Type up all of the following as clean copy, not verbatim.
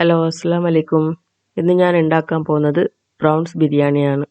Hello അസ്സലാമു അലൈക്കും. ഇന്ന് ഞാൻ ഉണ്ടാക്കാൻ പോകുന്നത് പ്രോൺസ് ബിരിയാണിയാണ്.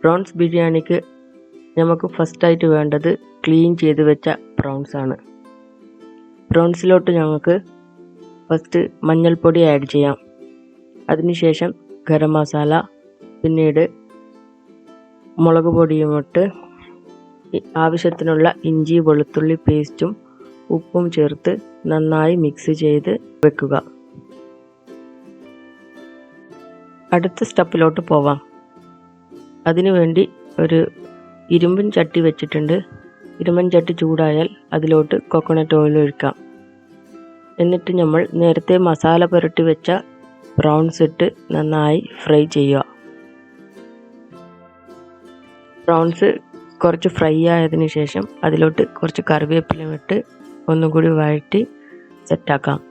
പ്രോൺസ് ബിരിയാണിക്ക് നമുക്ക് ഫസ്റ്റായിട്ട് വേണ്ടത് ക്ലീൻ ചെയ്ത് വെച്ച പ്രോൺസ് ആണ്. പ്രോൺസിലോട്ട് ഞങ്ങൾക്ക് ഫസ്റ്റ് മഞ്ഞൾപ്പൊടി ആഡ് ചെയ്യാം. അതിനുശേഷം ഗരം മസാല, പിന്നീട് മുളക് പൊടിയും ഇട്ട് ആവശ്യത്തിനുള്ള ഇഞ്ചി വെളുത്തുള്ളി പേസ്റ്റും ഉപ്പും ചേർത്ത് നന്നായി മിക്സ് ചെയ്ത് വെക്കുക. അടുത്ത സ്റ്റെപ്പിലോട്ട് പോവാം. അതിനുവേണ്ടി ഒരു ഇരുമ്പൻ ചട്ടി വെച്ചിട്ടുണ്ട്. ഇരുമ്പൻ ചട്ടി ചൂടായാൽ അതിലോട്ട് കോക്കനട്ട് ഓയിൽ ഒഴിക്കാം. എന്നിട്ട് നമ്മൾ നേരത്തെ മസാല പുരട്ടി വെച്ച പ്രോൺസ് ഇട്ട് നന്നായി ഫ്രൈ ചെയ്യുക. പ്രോൺസ് കുറച്ച് ഫ്രൈ ആയതിനു ശേഷം അതിലോട്ട് കുറച്ച് കറിവേപ്പിലയും ഇട്ട് ഒന്നുകൂടി വഴറ്റി സെറ്റാക്കാം.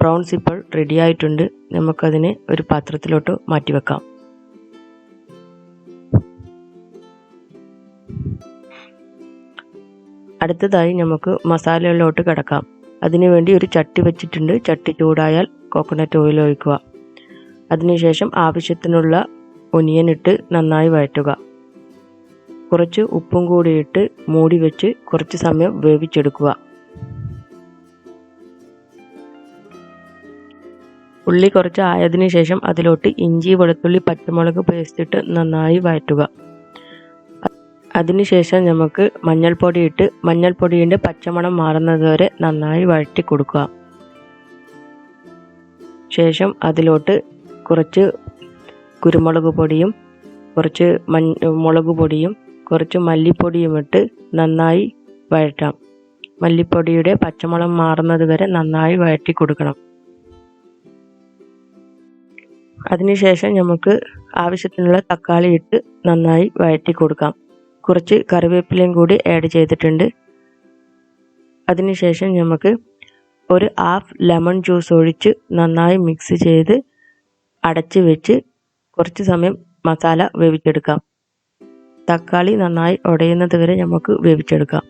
പ്രോൺസ് ഇപ്പോൾ റെഡി ആയിട്ടുണ്ട്. നമുക്കതിനെ ഒരു പാത്രത്തിലോട്ട് മാറ്റി വെക്കാം. അടുത്തതായി നമുക്ക് മസാലകളിലോട്ട് കിടക്കാം. അതിനുവേണ്ടി ഒരു ചട്ടി വെച്ചിട്ടുണ്ട്. ചട്ടി ചൂടായാൽ കോക്കനട്ട് ഓയിൽ ഒഴിക്കുക. അതിനുശേഷം ആവശ്യത്തിനുള്ള ഒനിയൻ ഇട്ട് നന്നായി വഴറ്റുക. കുറച്ച് ഉപ്പും കൂടി ഇട്ട് മൂടി വെച്ച് കുറച്ച് സമയം വേവിച്ചെടുക്കുക. ഉള്ളി കുറച്ച് ആയതിനു ശേഷം അതിലോട്ട് ഇഞ്ചി വെളുത്തുള്ളി പച്ചമുളക് പേസ്റ്റ് ഇട്ട് നന്നായി വഴറ്റുക. അതിനുശേഷം നമുക്ക് മഞ്ഞൾപ്പൊടി ഇട്ട് മഞ്ഞൾപ്പൊടിയുടെ പച്ചമണം മാറുന്നത് വരെ നന്നായി വഴറ്റി കൊടുക്കുക. ശേഷം അതിലോട്ട് കുറച്ച് കുരുമുളക് പൊടിയും കുറച്ച് മുളക് പൊടിയും കുറച്ച് മല്ലിപ്പൊടിയും ഇട്ട് നന്നായി വഴറ്റാം. മല്ലിപ്പൊടിയുടെ പച്ചമണം മാറുന്നത് വരെ നന്നായി വഴറ്റി കൊടുക്കണം. അതിനുശേഷം നമുക്ക് ആവശ്യത്തിനുള്ള തക്കാളി ഇട്ട് നന്നായി വഴറ്റി കൊടുക്കാം. കുറച്ച് കറിവേപ്പിലയും കൂടി ആഡ് ചെയ്തിട്ടുണ്ട്. അതിനുശേഷം നമുക്ക് ഒരു ഹാഫ് ലെമൺ ജ്യൂസ് ഒഴിച്ച് നന്നായി മിക്സ് ചെയ്ത് അടച്ച് വെച്ച് കുറച്ച് സമയം മസാല വേവിച്ചെടുക്കാം. തക്കാളി നന്നായി ഉടയുന്നത് വരെ നമുക്ക് വേവിച്ചെടുക്കാം.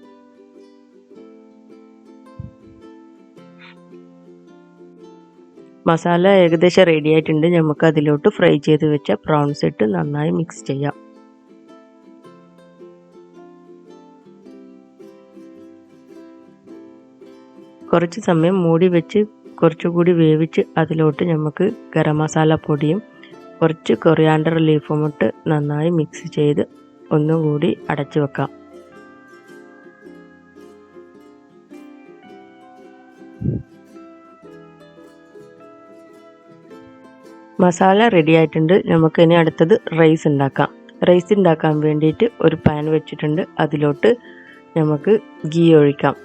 മസാല ഏകദേശം റെഡി ആയിട്ടുണ്ട്. നമുക്ക് അതിലോട്ട് ഫ്രൈ ചെയ്ത് വെച്ച പ്രോൺസ് ഇട്ട് നന്നായി മിക്സ് ചെയ്യാം. കുറച്ച് സമയം മൂടി വെച്ച് കുറച്ചുകൂടി വേവിച്ച് അതിലോട്ട് നമുക്ക് ഗരം മസാല പൊടിയും കുറച്ച് കൊറിയാണ്ടർ ലീഫും ഇട്ട് നന്നായി മിക്സ് ചെയ്ത് ഒന്നുകൂടി അടച്ചു വെക്കാം. മസാല റെഡി ആയിട്ടുണ്ട്. നമുക്ക് ഇനി അടുത്തത് റൈസ് ഉണ്ടാക്കാം. റൈസ് ഉണ്ടാക്കാൻ വേണ്ടിയിട്ട് ഒരു പാൻ വെച്ചിട്ടുണ്ട്. അതിലോട്ട് നമുക്ക് ഗീ ഒഴിക്കാം.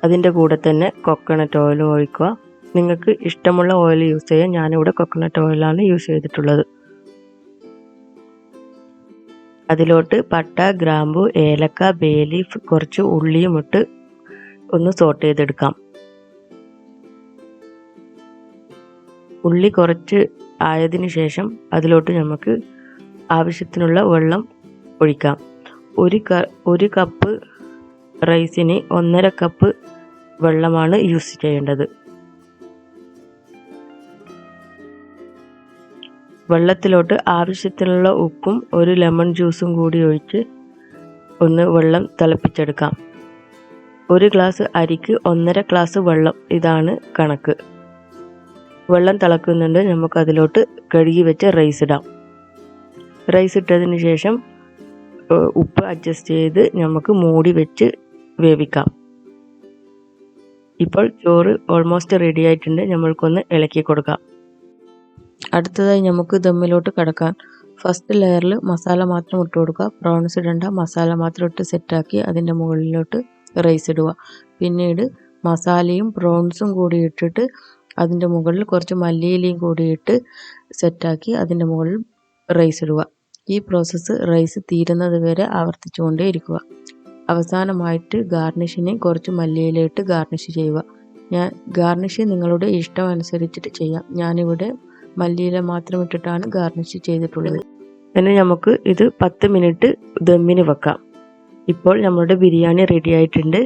അതിൻ്റെ കൂടെ തന്നെ കോക്കനട്ട് ഓയിൽ ഒഴിക്കുക. നിങ്ങൾക്ക് ഇഷ്ടമുള്ള ഓയിൽ യൂസ് ചെയ്യാം. ഞാനിവിടെ കോക്കനട്ട് ഓയിലാണ് യൂസ് ചെയ്തിട്ടുള്ളത്. അതിലോട്ട് പട്ട, ഗ്രാമ്പു, ഏലക്ക, ബേ ലീഫ്, കുറച്ച് ഉള്ളിയും ഇട്ട് ഒന്ന് സോട്ട് ചെയ്തെടുക്കാം. ഉള്ളി കുറച്ച് ആയതിനു ശേഷം അതിലോട്ട് നമുക്ക് ആവശ്യത്തിനുള്ള വെള്ളം ഒഴിക്കാം. ഒരു കപ്പ് റൈസിന് 1.5 കപ്പ് വെള്ളമാണ് യൂസ് ചെയ്യേണ്ടത്. വെള്ളത്തിലോട്ട് ആവശ്യത്തിനുള്ള ഉപ്പും ഒരു ലെമൺ ജ്യൂസും കൂടി ഒഴിച്ച് ഒന്ന് വെള്ളം തിളപ്പിച്ചെടുക്കാം. 1 ഗ്ലാസ് അരിക്ക് 1.5 ഗ്ലാസ് വെള്ളം, ഇതാണ് കണക്ക്. വെള്ളം തിളക്കുന്നുണ്ട്. നമുക്ക് അതിലോട്ട് കഴുകി വെച്ച് റൈസ് ഇടാം. റൈസ് ഇട്ടതിന് ശേഷം ഉപ്പ് അഡ്ജസ്റ്റ് ചെയ്ത് നമുക്ക് മൂടി വെച്ച് വേവിക്കാം. ഇപ്പോൾ ചോറ് ഓൾമോസ്റ്റ് റെഡി ആയിട്ടുണ്ട്. നമ്മൾക്കൊന്ന് ഇളക്കി കൊടുക്കാം. അടുത്തതായി നമുക്ക് ദമ്മിലോട്ട് കടക്കാം. ഫസ്റ്റ് ലെയറിൽ മസാല മാത്രം ഇട്ട് കൊടുക്കുക. പ്രോൺസ് ഇടേണ്ട, മസാല മാത്രം ഇട്ട് സെറ്റാക്കി അതിൻ്റെ മുകളിലോട്ട് റൈസ് ഇടുക. പിന്നീട് മസാലയും പ്രോൺസും കൂടി ഇട്ടിട്ട് അതിൻ്റെ മുകളിൽ കുറച്ച് മല്ലിയിലയും കൂടി ഇട്ട് സെറ്റാക്കി അതിൻ്റെ മുകളിൽ റൈസ് ഇടുക. ഈ പ്രോസസ്സ് റൈസ് തീരുന്നത് വരെ ആവർത്തിച്ചുകൊണ്ടേ ഇരിക്കുക. അവസാനമായിട്ട് ഗാർണിഷിന് കുറച്ച് മല്ലിയില ഇട്ട് ഗാർണിഷ് ചെയ്യുക. ഗാർണിഷ് നിങ്ങളുടെ ഇഷ്ടം അനുസരിച്ചിട്ട് ചെയ്യാം. ഞാനിവിടെ മല്ലിയില മാത്രം ഇട്ടിട്ടാണ് ഗാർണിഷ് ചെയ്തിട്ടുള്ളത്. പിന്നെ നമുക്ക് ഇത് 10 മിനിറ്റ് ദമ്മിന് വെക്കാം. ഇപ്പോൾ നമ്മുടെ ബിരിയാണി റെഡി ആയിട്ടുണ്ട്.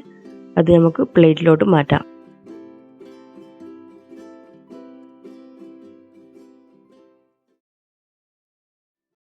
അത് നമുക്ക് പ്ലേറ്റിലോട്ട് മാറ്റാം.